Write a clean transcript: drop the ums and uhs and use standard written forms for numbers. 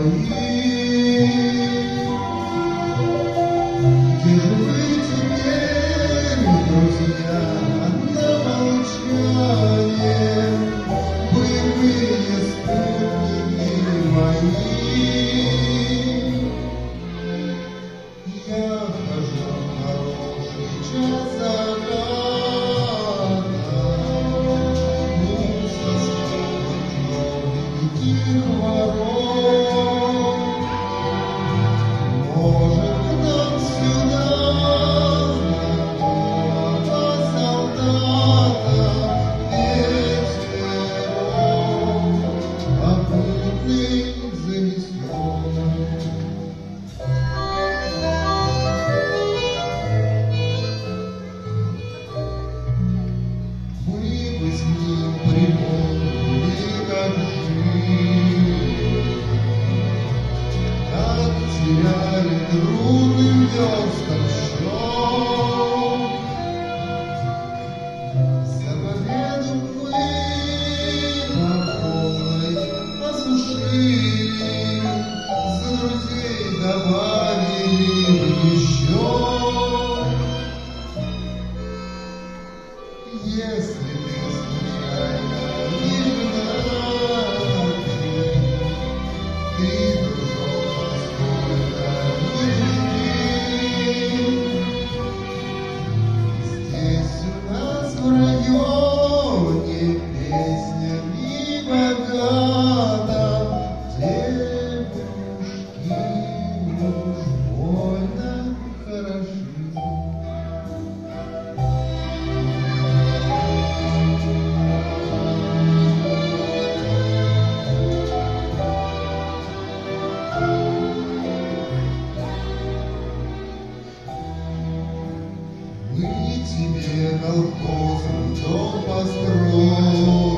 мои. Где же вы теперь, друзья, на молчание, боевые спутники мои? Я хожу в хороший час заката, со скоростью великих ворот. Может, к нам сюда знакомого солдата ветерок попутный занесет. Мы бы с ним припомнили, как жили, как теряли трудным верстам счет. За победу мы по полной осушили, за друзей добавили еще. Если ты случайно не женатый, ты, дружок, сколько не жди. Здесь у нас в районе песня не богата, девушки уж больно хороши. Мы тебе колхозом дом построим.